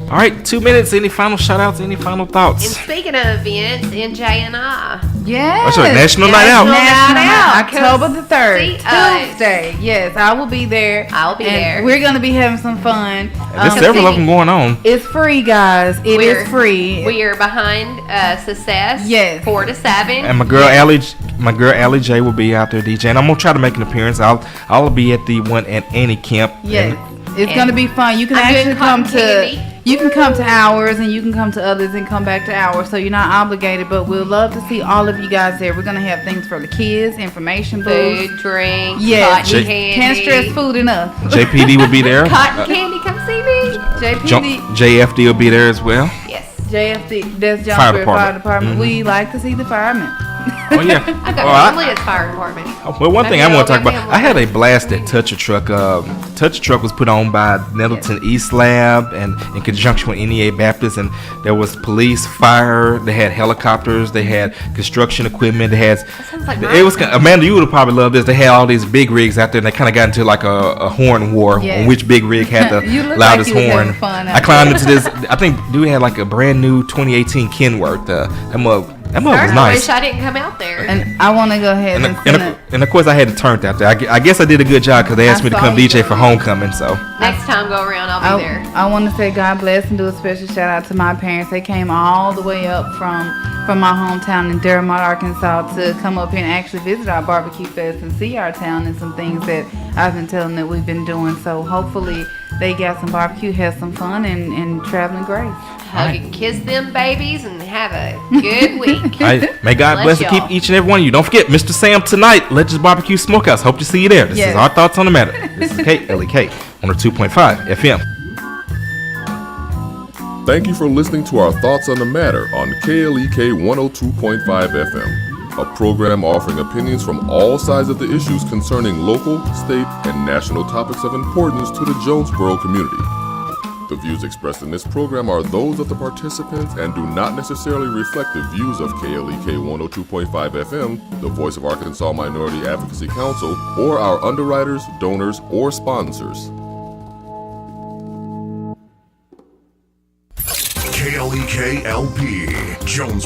All right, 2 minutes. Any final shout outs? Any final thoughts? And speaking of events, NJNI. Yes. That's right, National Night Out. October the 3rd. Tuesday. Yes, I will be there. I'll be there. We're going to be having some fun. There's several of them going on. It's free, guys. It is free. We are behind Success. Yes. 4 to 7. And my girl Allie J will be out there DJing. I'm gonna try to make an appearance. I'll be at the one at Annie Camp. Yes. It's gonna be fun. You can actually come to ours, and you can come to others and come back to ours. So you're not obligated, but we'll love to see all of you guys there. We're gonna have things for the kids, information booths, food, drink, cotton candy. Can't stress food enough. JPD will be there. Cotton candy, come see me. JFD will be there as well. Yes. JFD, that's Jonesboro Fire Department. We like to see the firemen. Oh yeah. I got Liz Fire Department. Well, one thing I want to talk about, I had a blast at Touch a Truck. Touch a Truck was put on by Nettleton East Lab and in conjunction with NEA Baptist, and there was police, fire. They had helicopters. They had construction equipment. They had. It was Amanda. You would have probably loved this. They had all these big rigs out there, and they kind of got into like a horn war on which big rig had the loudest horn. I climbed into this. I think dude had like a brand new 2018 Kenworth. That mug was nice. I wish I didn't come out there. And I want to go ahead and of course I had it turned out there. I guess I did a good job because they asked me to come DJ for homecoming. So next time go around, I'll be there. I want to say God bless and do a special shout out to my parents. They came all the way up from my hometown in Dermot, Arkansas, to come up here and actually visit our barbecue fest and see our town and some things that I've been telling them that we've been doing. So hopefully they got some barbecue, had some fun, and traveling grace. Hug and kiss them babies and have a good week. May God bless and keep each and every one of you. Don't forget, Mr. Sam tonight, Legends Barbecue Smokehouse. Hope to see you there. This is Our Thoughts on the Matter. This is KLEK 102.5 FM. Thank you for listening to our thoughts on the matter on KLEK 102.5 FM, a program offering opinions from all sides of the issues concerning local, state, and national topics of importance to the Jonesboro community. The views expressed in this program are those of the participants and do not necessarily reflect the views of KLEK 102.5 FM, the voice of Arkansas Minority Advocacy Council, or our underwriters, donors, or sponsors. KLEK LP, Jones.